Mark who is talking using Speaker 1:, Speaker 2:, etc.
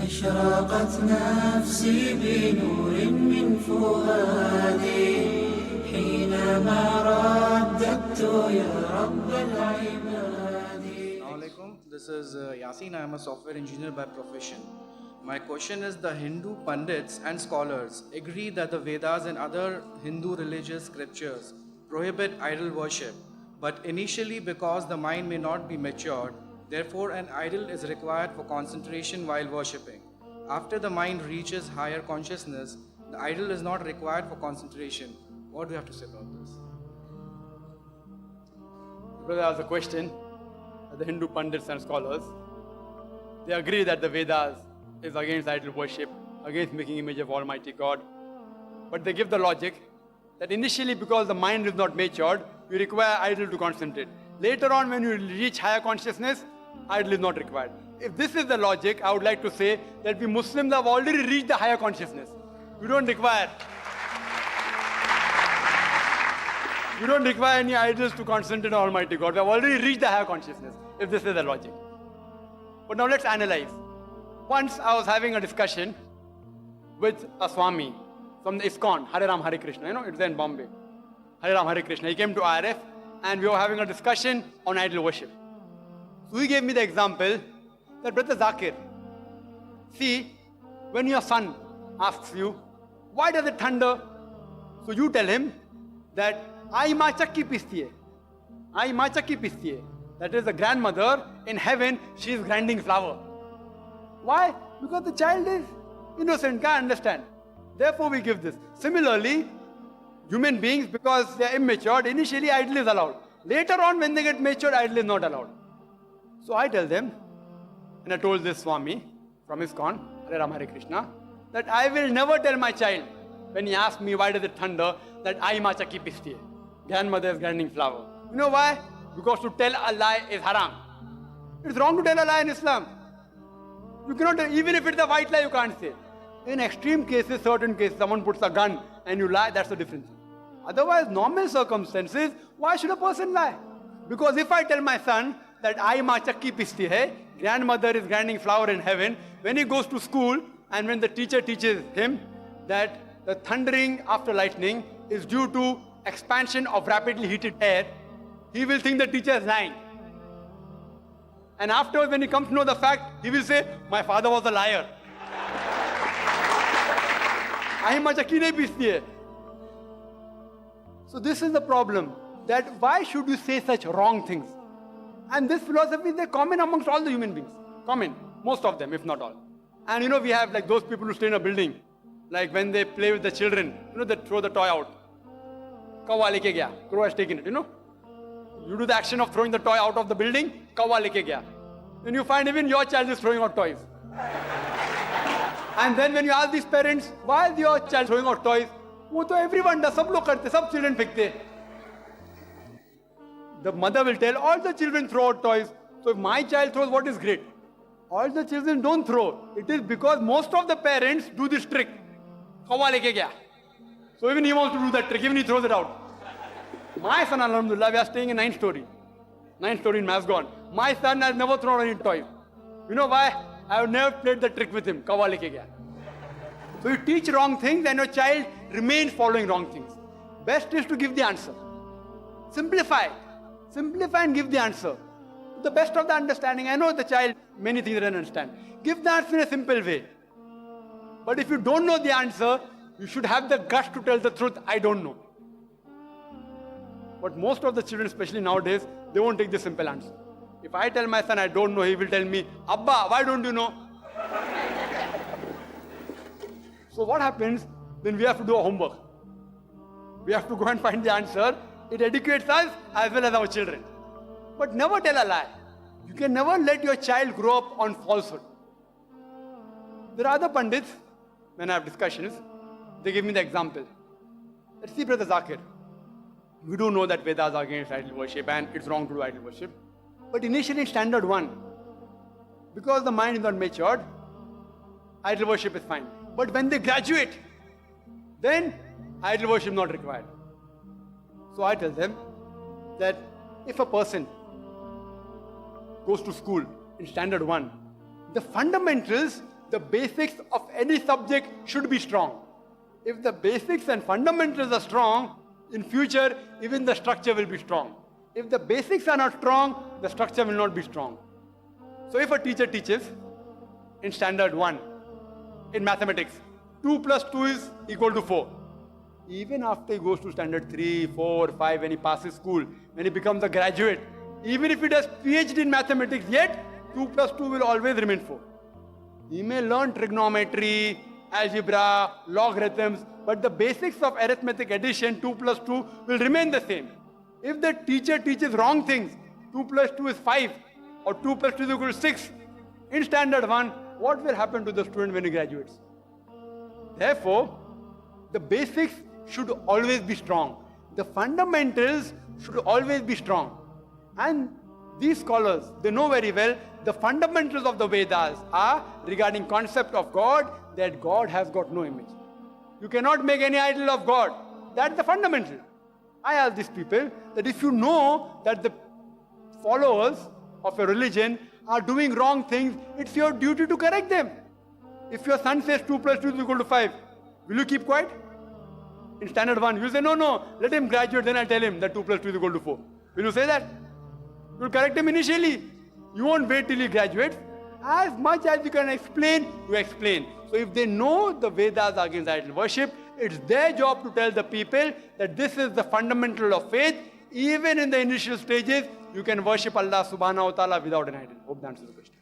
Speaker 1: أشرقت نفسي بنور من فؤادي حينما رددت يا رب العباد.
Speaker 2: Assalamualaikum. This is Yasin. I am a software engineer by profession. My question is, the Hindu pundits and scholars agree that the Vedas and other Hindu religious scriptures prohibit idol worship, but initially because the mind may not be matured, therefore an idol is required for concentration while worshipping. After the mind reaches higher consciousness, the idol is not required for concentration. What do you have to say about this?
Speaker 3: Brother asked a question. The Hindu pundits and scholars, they agree that the Vedas is against idol worship, against making image of Almighty God. But they give the logic that initially because the mind is not matured, you require idol to concentrate. Later on when you reach higher consciousness, idol is not required. If this is the logic, I would like to say that we Muslims have already reached the higher consciousness. We don't require any idols to concentrate on Almighty God. We have already reached the higher consciousness, if this is the logic. But now let's analyze. Once I was having a discussion with a Swami from the ISKCON, Hare Ram Hare Krishna, it's there in Bombay. Hare Ram Hare Krishna. He came to IRF and we were having a discussion on idol worship. So he gave me the example that, Brother Zakir, see, when your son asks you, why does it thunder? So you tell him that Ai Ma Chakki Pisti hai. Ai Ma Chakki Pisti hai. That is the grandmother in heaven, she is grinding flour. Why? Because the child is innocent, can't understand. Therefore we give this. Similarly, human beings, because they are immature, initially idol is allowed. Later on when they get matured, idol is not allowed. So I tell them, and I told this Swami from ISKCON, Hare Ram Hare Krishna, that I will never tell my child, when he asks me why does it thunder, that Ai Ma Chakki Pisti hai. Grandmother is grinding flour. You know why? Because to tell a lie is haram. It's wrong to tell a lie in Islam. You cannot, even if it's a white lie, you can't say. In extreme cases, certain cases, someone puts a gun and you lie, that's the difference. Otherwise, normal circumstances, why should a person lie? Because if I tell my son that Ai Ma Chakki Pisti hai, grandmother is grinding flour in heaven, when he goes to school and when the teacher teaches him that the thundering after lightning is due to expansion of rapidly heated air, he will think the teacher is lying. And afterwards, when he comes to know the fact, he will say, my father was a liar. Ai Ma Chakki nahi pisti hai. So this is the problem, that why should you say such wrong things? And this philosophy is common amongst all the human beings. Common, most of them, if not all. And we have like those people who stay in a building, like when they play with the children, they throw the toy out. Kawa leke gaya. Crow has taken it, You do the action of throwing the toy out of the building, kawa leke gaya. Then you find even your child is throwing out toys. And then when you ask these parents, why is your child throwing out toys? वो तो everyone does, सब लोग करते, सब children फेंकते. The mother will tell, all the children throw out toys. So if my child throws, what is great? All the children don't throw. It is because most of the parents do this trick. Kawa leke gaya. So even he wants to do that trick, even he throws it out. My son, alhamdulillah, we are staying in 9th story. 9th story in Masgon. My son has never thrown any toys. You know why? I have never played the trick with him. Kawa leke gaya. So you teach wrong things and your child remains following wrong things. Best is to give the answer. Simplify. Simplify and give the answer. To the best of the understanding. I know the child, many things doesn't understand. Give the answer in a simple way. But if you don't know the answer, you should have the guts to tell the truth, I don't know. But most of the children, especially nowadays, they won't take the simple answer. If I tell my son I don't know, he will tell me, Abba, why don't you know? So what happens? Then we have to do our homework. We have to go and find the answer. It educates us as well as our children. But never tell a lie. You can never let your child grow up on falsehood. There are other pundits, when I have discussions, they give me the example. Let's see, Brother Zakir. We do know that Vedas are against idol worship and it's wrong to do idol worship. But initially in standard 1, because the mind is not matured, idol worship is fine. But when they graduate, then idol worship is not required. So I tell them that if a person goes to school in standard 1, the fundamentals the basics of any subject should be strong. If the basics and fundamentals are strong, in future, even the structure will be strong. If the basics are not strong, the structure will not be strong. So if a teacher teaches in standard 1, in mathematics, 2 plus 2 is equal to 4. Even after he goes to standard 3, 4, 5, when he passes school, when he becomes a graduate, even if he does PhD in mathematics, yet 2 plus 2 will always remain 4. He may learn trigonometry, algebra, logarithms, but the basics of arithmetic addition, 2 plus 2, will remain the same. If the teacher teaches wrong things, 2 plus 2 is 5, or 2 plus 2 is equal to 6, in standard 1, what will happen to the student when he graduates? Therefore, the basics should always be strong. The fundamentals should always be strong. And these scholars, they know very well the fundamentals of the Vedas are regarding concept of God, that God has got no image. You cannot make any idol of God. That's the fundamental. I ask these people that if you know that the followers of a religion are doing wrong things, it's your duty to correct them. If your son says 2 plus 2 is equal to 5, will you keep quiet? In standard 1, you say, no, let him graduate, then I'll tell him that 2 plus 2 is equal to 4. Will you say that? You'll correct him initially. You won't wait till he graduates. As much as you can explain, you explain. So if they know the Vedas are against idol worship, it's their job to tell the people that this is the fundamental of faith. Even in the initial stages, you can worship Allah subhanahu wa ta'ala without an idol. Hope that answers the question.